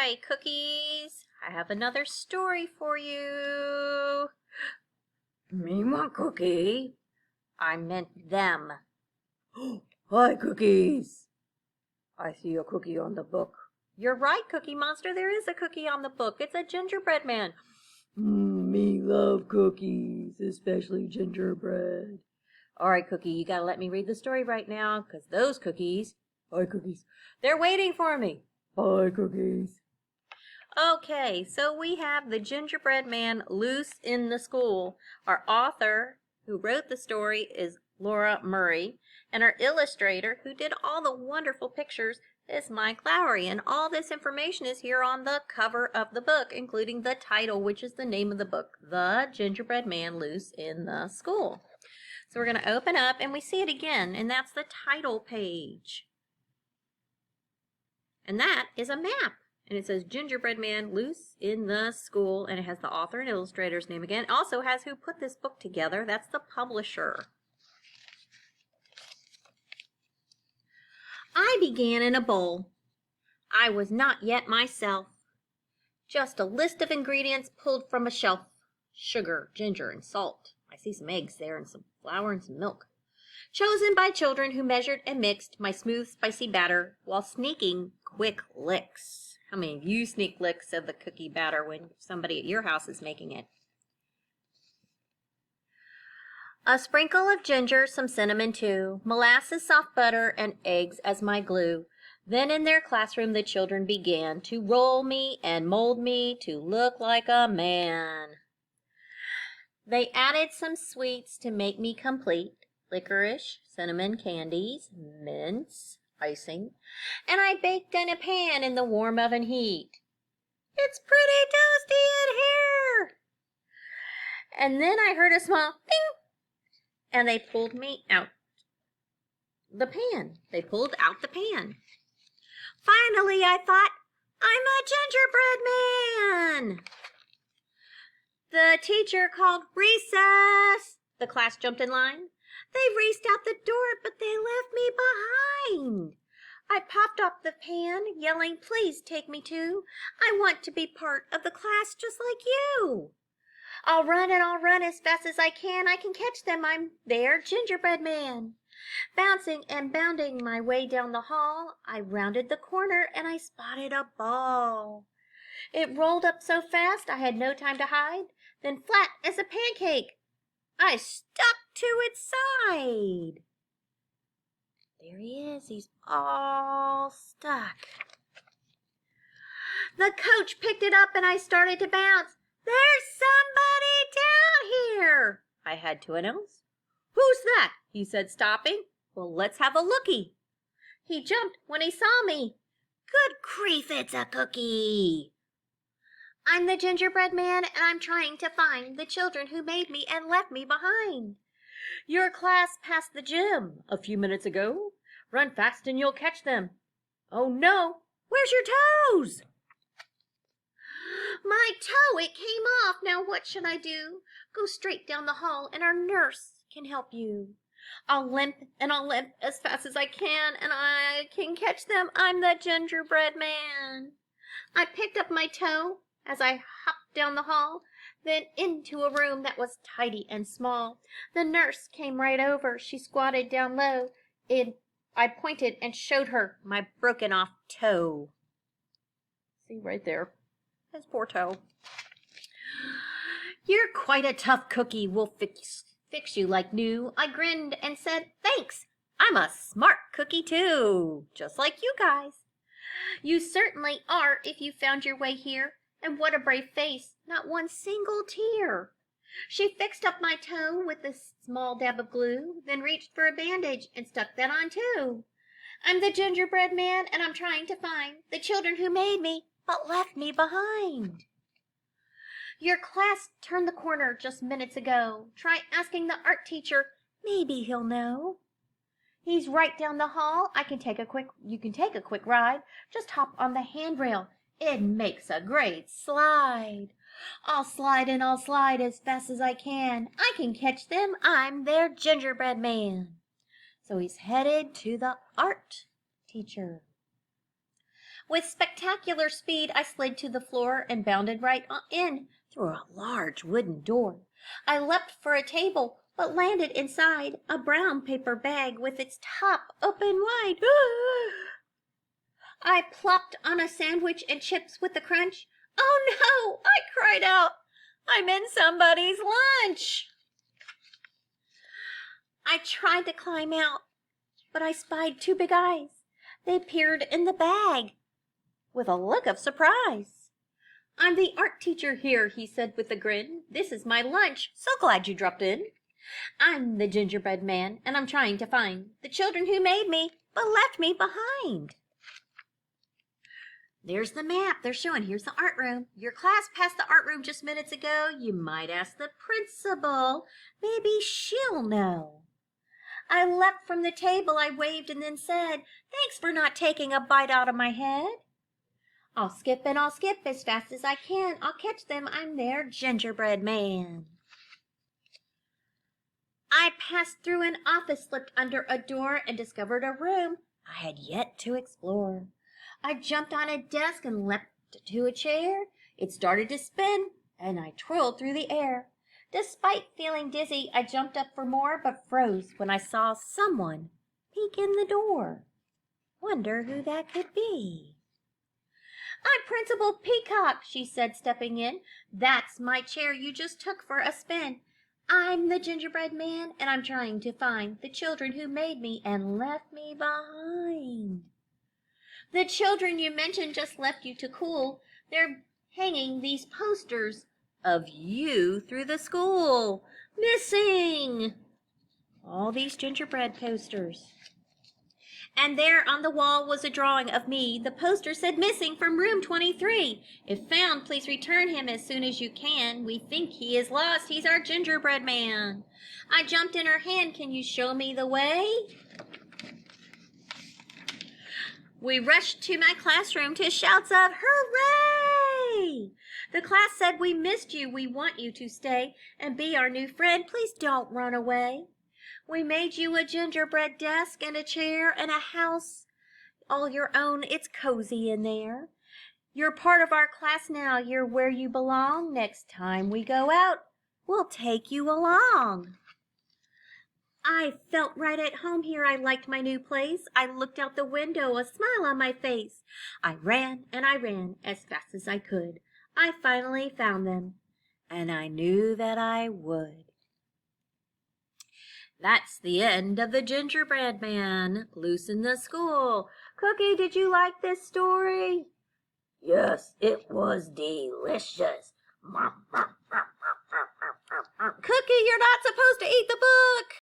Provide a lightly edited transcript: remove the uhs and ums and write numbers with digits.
Hi, cookies. I have another story for you. Me want cookie. I meant them. Hi, cookies. I see a cookie on the book. You're right, Cookie Monster. There is a cookie on the book. It's a gingerbread man. Me love cookies, especially gingerbread. All right, Cookie, you got to let me read the story right now because those cookies, Hi, cookies. they're waiting for me. Hi, cookies. Okay, so we have the gingerbread man loose in the school. Our author who wrote the story is Laura Murray, and our illustrator who did all the wonderful pictures is Mike Lowry. And all this information is here on the cover of the book, including the title, which is the name of the book, The Gingerbread Man Loose in the School. So we're going to open up and we see it again, and that's the title page. And that is a map. And it says Gingerbread Man Loose in the School, and it has the author and illustrator's name again. It also has who put this book together. That's the publisher. I began in a bowl. I was not yet myself. Just a list of ingredients pulled from a shelf. Sugar, ginger, and salt. I see some eggs there and some flour and some milk. Chosen by children who measured and mixed my smooth, spicy batter while sneaking quick licks. How many of you sneak licks of the cookie batter when somebody at your house is making it? A sprinkle of ginger, some cinnamon too, molasses, soft butter, and eggs as my glue. Then in their classroom the children began to roll me and mold me to look like a man. They added some sweets to make me complete. Licorice, cinnamon candies, mints, icing, and I baked in a pan in the warm oven heat. It's pretty toasty in here! And then I heard a small ding, and they pulled me out the pan. They pulled out the pan. Finally, I thought, I'm a gingerbread man! The teacher called recess. The class jumped in line. They raced out the door, but they left me behind. I popped up the pan, yelling, please take me too. I want to be part of the class just like you. I'll run and I'll run as fast as I can. I can catch them. I'm their gingerbread man. Bouncing and bounding my way down the hall, I rounded the corner and I spotted a ball. It rolled up so fast I had no time to hide. Then flat as a pancake, I stuck to its side. There he is. He's all stuck. The coach picked it up and I started to bounce. There's somebody down here, I had to announce. Who's that? He said, stopping. Well, let's have a looky. He jumped when he saw me. Good grief, it's a cookie. I'm the gingerbread man, and I'm trying to find the children who made me and left me behind. Your class passed the gym a few minutes ago. Run fast and you'll catch them. Oh no, where's your toes? My toe, it came off. Now what should I do? Go straight down the hall and our nurse can help you. I'll limp and I'll limp as fast as I can, and I can catch them. I'm the gingerbread man. I picked up my toe as I hopped down the hall, then into a room that was tidy and small. The nurse came right over. She squatted down low. I pointed and showed her my broken off toe. See right there, his poor toe. You're quite a tough cookie. We'll fix you like new. I grinned and said, thanks. I'm a smart cookie too, just like you guys. You certainly are if you found your way here. And what a brave face, not one single tear. She fixed up my toe with a small dab of glue, then reached for a bandage and stuck that on too. I'm the gingerbread man, and I'm trying to find the children who made me, but left me behind. Your class turned the corner just minutes ago. Try asking the art teacher, maybe he'll know. He's right down the hall. You can take a quick ride. Just hop on the handrail. It makes a great slide. I'll slide and I'll slide as fast as I can. I can catch them. I'm their gingerbread man. So he's headed to the art teacher. With spectacular speed, I slid to the floor and bounded right in through a large wooden door. I leapt for a table, but landed inside a brown paper bag with its top open wide. I plopped on a sandwich and chips with a crunch. Oh no! I cried out. I'm in somebody's lunch. I tried to climb out, but I spied two big eyes. They peered in the bag with a look of surprise. I'm the art teacher here, he said with a grin. This is my lunch. So glad you dropped in. I'm the Gingerbread Man, and I'm trying to find the children who made me but left me behind. There's the map they're showing. Here's the art room. Your class passed the art room just minutes ago. You might ask the principal. Maybe she'll know. I leapt from the table. I waved and then said, thanks for not taking a bite out of my head. I'll skip and I'll skip as fast as I can. I'll catch them. I'm their Gingerbread Man. I passed through an office, slipped under a door, and discovered a room I had yet to explore. I jumped on a desk and leapt to a chair. It started to spin, and I twirled through the air. Despite feeling dizzy, I jumped up for more, but froze when I saw someone peek in the door. Wonder who that could be. I'm Principal Peacock, she said, stepping in. That's my chair you just took for a spin. I'm the Gingerbread Man, and I'm trying to find the children who made me and left me behind. The children you mentioned just left you to cool. They're hanging these posters of you through the school. Missing! All these gingerbread posters. And there on the wall was a drawing of me. The poster said missing from room 23. If found, please return him as soon as you can. We think he is lost. He's our Gingerbread Man. I jumped in her hand. Can you show me the way? We rushed to my classroom to shouts of hooray! The class said we missed you. We want you to stay and be our new friend. Please don't run away. We made you a gingerbread desk and a chair and a house all your own. It's cozy in there. You're part of our class now. You're where you belong. Next time we go out, we'll take you along. I felt right at home here. I liked my new place. I looked out the window, a smile on my face. I ran and I ran as fast as I could. I finally found them, and I knew that I would. That's the end of the Gingerbread Man, loose in the school. Cookie, did you like this story? Yes, it was delicious. Cookie, you're not supposed to eat the book.